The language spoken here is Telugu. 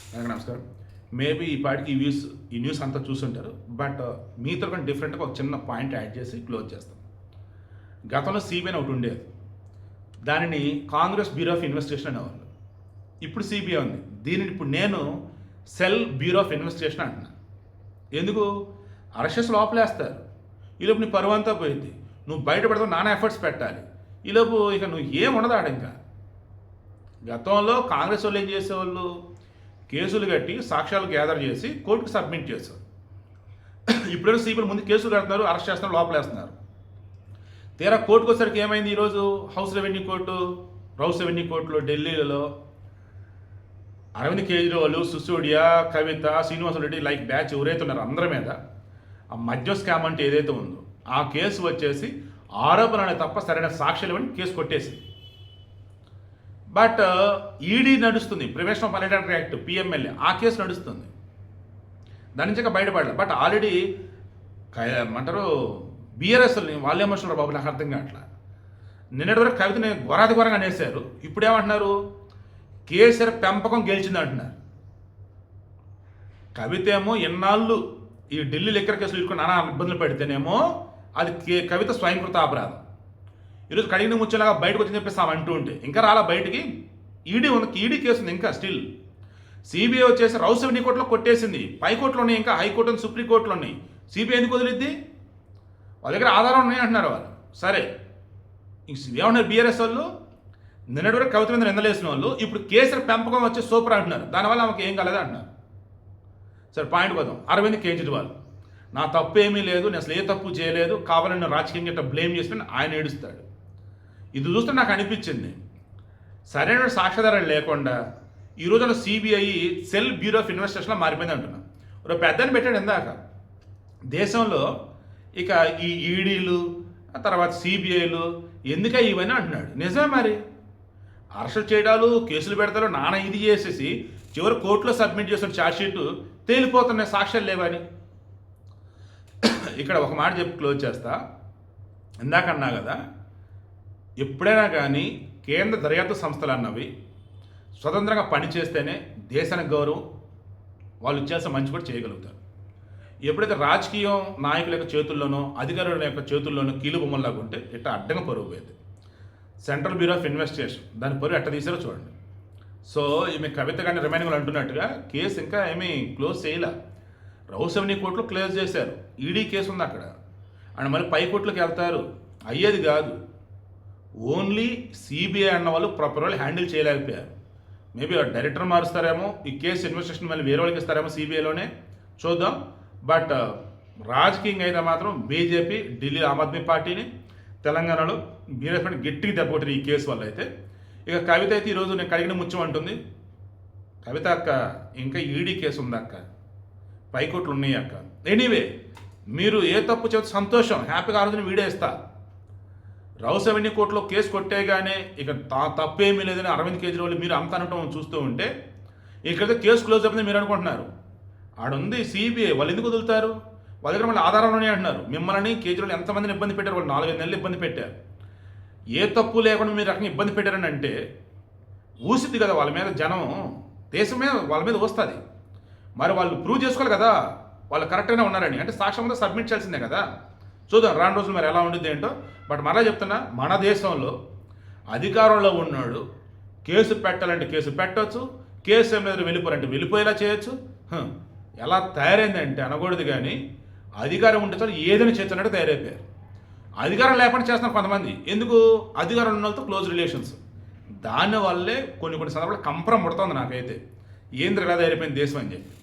అందరికీ నమస్కారం. మేబీ ఈ పాటికి ఈ న్యూస్ అంతా చూసుంటారు. బట్ మీతో కొంచెం డిఫరెంట్గా ఒక చిన్న పాయింట్ యాడ్ చేసి క్లోజ్ చేస్తాం. గతంలో సిబిఐ ఒకటి ఉండేది. దానిని కాంగ్రెస్ బ్యూరో ఆఫ్ ఇన్వెస్టిగేషన్ అనేవాళ్ళు. ఇప్పుడు సిబిఐ ఉంది. దీనిని ఇప్పుడు నేను సెల్ బ్యూరో ఆఫ్ ఇన్వెస్టిగేషన్ అంటున్నాను. ఎందుకు? అరెస్టెస్ లోపలేస్తారు. ఈలోపు నీ పరువు అంతా పోయింది. నువ్వు బయటపడతావు, నానా ఎఫర్ట్స్ పెట్టాలి. ఈలోపు ఇక నువ్వు ఏం ఉండదు ఆడ. ఇంకా గతంలో కాంగ్రెస్ వాళ్ళు ఏం చేసేవాళ్ళు? కేసులు కట్టి సాక్ష్యాలు గ్యాదర్ చేసి కోర్టుకు సబ్మిట్ చేశారు. ఇప్పుడైనా సిబిఐ ముందు కేసులు కడుతున్నారు, అరెస్ట్ చేస్తున్నారు, లోపలేస్తున్నారు. తీరా కోర్టుకు వచ్చేసరికి ఏమైంది? ఈరోజు హౌస్ రెవెన్యూ కోర్టులో ఢిల్లీలో అరవింద్ కేజ్రీవాల్, సిసోడియా, కవిత, శ్రీనివాస రెడ్డి లైక్ బ్యాచ్ ఎవరైతే ఉన్నారో అందరి మీద ఆ మద్య స్కామ్ అంటే ఏదైతే ఉందో ఆ కేసు వచ్చేసి ఆరోపణ అనే తప్ప సరైన సాక్ష్యాలు ఇవ్వని కేసు కొట్టేసింది. బట్ ఈడీ నడుస్తుంది, prevention of money laundering act PMLA, ఆ కేసు నడుస్తుంది. దాని నుంచి ఇంకా బయటపడలేదు. బట్ ఆల్రెడీ ఏమంటారు బీఆర్ఎస్ని వాళ్ళే ఏమొస్తున్నారు బాబు, నాకు అర్థం కావట్లా. నిన్నటి వరకు కవితని ఘోరాధిఘోరంగా అనేశారు. ఇప్పుడేమంటున్నారు? కేసీఆర్ పెంపకం గెలిచింది అంటున్నారు. కవిత ఏమో ఎన్నాళ్ళు ఈ ఢిల్లీ లిక్కర్ కేసులు ఇరుకుని నానా ఇబ్బందులు పెడితేనేమో అది కవిత స్వయంకృత అపరాధం. ఈరోజు కడిగిన ముచ్చేలాగా బయటకు వచ్చి చెప్పేసి ఆమె అంటూ ఉంటే ఇంకా రాలా బయటికి. ఈడీ కేసు ఉంది ఇంకా స్టిల్. సిబిఐ వచ్చేసి హౌస్ రెవెన్యూ కోర్టులో కొట్టేసింది. పైకోర్టులో ఉన్నాయి, ఇంకా హైకోర్టు ఉంది, సుప్రీంకోర్టులో ఉన్నాయి. సిబిఐ ఎందుకు వదిలిద్ది? వాళ్ళ దగ్గర ఆధారం ఉన్నాయి అంటున్నారు వాళ్ళు. సరే, ఏమన్నారు బీఆర్ఎస్ వాళ్ళు? నిన్నటి వరకు కవిత మీద నిందలేసిన వాళ్ళు ఇప్పుడు కేసీఆర్ పెంపకం వచ్చి సూపర్ అంటున్నారు. దానివల్ల ఆమెకు ఏం కలదా అంటున్నారు. సరే, పాయింట్ పోదాం. అరవింద్ కేజ్రీవాల్, నా తప్పు ఏమీ లేదు, నేను అసలు ఏ తప్పు చేయలేదు, కావాలని రాజకీయంగా ఇట్లా బ్లేమ్ చేసుకుని ఆయన ఏడుస్తాడు. ఇది చూస్తే నాకు అనిపించింది సరైన సాక్ష్యాధారాలు లేకుండా ఈ రోజున సిబిఐ సెల్ బ్యూరో ఆఫ్ ఇన్వెస్టిగేషన్లో మారిపోయింది అంటున్నాను. ఒక పెద్దని పెట్టాడు ఇందాక. దేశంలో ఇక ఈ ఈడీలు తర్వాత సిబిఐలు ఎందుకే ఇవన్నీ అంటున్నాడు. నిజమే మరి. అరెస్ట్ చేయడాలు, కేసులు పెడతారు, నానా ఇది చేసేసి చివరి కోర్టులో సబ్మిట్ చేసిన ఛార్జ్షీట్ తేలిపోతున్నాయి, సాక్ష్యాలు లేవని. ఇక్కడ ఒక మాట చెప్పి క్లోజ్ చేస్తా. ఇందాక అన్నా కదా, ఎప్పుడైనా కానీ కేంద్ర దర్యాప్తు సంస్థలు అన్నవి స్వతంత్రంగా పనిచేస్తేనే దేశానికి గౌరవం, వాళ్ళు చేసే మంచి కూడా చేయగలుగుతారు. ఎప్పుడైతే రాజకీయం నాయకుల యొక్క చేతుల్లోనో అధికారుల యొక్క చేతుల్లోనో కీలు బొమ్మల్లాగా ఉంటే ఇట్లా అడ్డంగా పరుగు పోయేది. సెంట్రల్ బ్యూరో ఆఫ్ ఇన్వెస్టిగేషన్ దాని పరుగు ఎట్ట తీసారో చూడండి. సో ఈమె కవిత కానీ రిమైనింగ్ అంటున్నట్టుగా కేసు ఇంకా ఏమీ క్లోజ్ చేయలే. హౌస్ రెవెన్యూ కోర్టులో క్లోజ్ చేశారు. ఈడీ కేసు ఉంది అక్కడ. అండ్ మళ్ళీ పై కోర్టులోకి వెళ్తారు. అయ్యేది కాదు. ఓన్లీ సిబిఐ అన్న వాళ్ళు ప్రాపర్ వాళ్ళు హ్యాండిల్ చేయలేకపోయారు. మేబీ డైరెక్టర్ మారుస్తారేమో, ఈ కేసు ఇన్వెస్టిగేషన్ మళ్ళీ వేరే వాళ్ళకి ఇస్తారేమో సిబిఐలోనే, చూద్దాం. బట్ రాజకీయంగా అయితే మాత్రం బీజేపీ ఢిల్లీ ఆమ్ ఆద్మీ పార్టీని, తెలంగాణలో బీఆర్ఎస్ పార్టీ గట్టిగా దెబ్బకొట్టిన ఈ కేసు వల్ల అయితే. ఇక కవిత అయితే ఈరోజు నేను కడిగిన ముత్యం అంటుంది. కవిత అక్క, ఇంకా ఈడీ కేసు ఉంది అక్క, పైకోట్లు ఉన్నాయి అక్క. ఎనీవే, మీరు ఏ తప్పు చేస్తే సంతోషం, హ్యాపీగా ఆలోచన వీడియో ఇస్తా. హౌస్ రెవెన్యూ కోర్టులో కేసు కొట్టేగానే ఇక తప్పేమీ లేదని అరవింద్ కేజ్రీవాల్ మీరు అంత అనటం చూస్తూ ఉంటే ఇక్కడైతే కేసు క్లోజ్ అయిపోయింది మీరు అనుకుంటున్నారు. ఆడుంది సిబిఐ, వాళ్ళు ఎందుకు వదులుతారు? వాళ్ళ దగ్గర మళ్ళీ ఆధారాలు అంటున్నారు. మిమ్మల్ని కేజ్రీవాల్ ఎంతమందిని ఇబ్బంది పెట్టారు? వాళ్ళు 4-5 నెలలు ఇబ్బంది పెట్టారు. ఏ తప్పు లేకుండా మీరు రకంగా ఇబ్బంది పెట్టారని అంటే ఊసిద్ది కదా వాళ్ళ మీద, జనం దేశం మీద వాళ్ళ మీద వస్తుంది. మరి వాళ్ళు ప్రూవ్ చేసుకోవాలి కదా వాళ్ళు కరెక్ట్గానే ఉన్నారని. అంటే సాక్ష్యం అంతా సబ్మిట్ చేయాల్సిందే కదా. చూద్దాం రాను రోజులు మరి ఎలా ఉండిద్ది ఏంటో. బట్ మరలా చెప్తున్నా, మన దేశంలో అధికారంలో ఉన్నాడు కేసు పెట్టాలంటే కేసు పెట్టవచ్చు, కేసు ఏం లేదు వెళ్ళిపోరంటే వెళ్ళిపోయేలా చేయొచ్చు. ఎలా తయారైందంటే అనకూడదు, కానీ అధికారం ఉంటే చాలు ఏదైనా చేస్తున్నట్టు తయారైపోయారు. అధికారం లేకుండా చేస్తున్నారు కొంతమంది. ఎందుకు? అధికారం ఉన్న వాళ్ళతో క్లోజ్ రిలేషన్స్. దానివల్లే కొన్ని సందర్భాలు కంపరం పుడుతుంది నాకైతే. ఏంద్ర ఎలా తయారైపోయింది దేశం అని చెప్పి.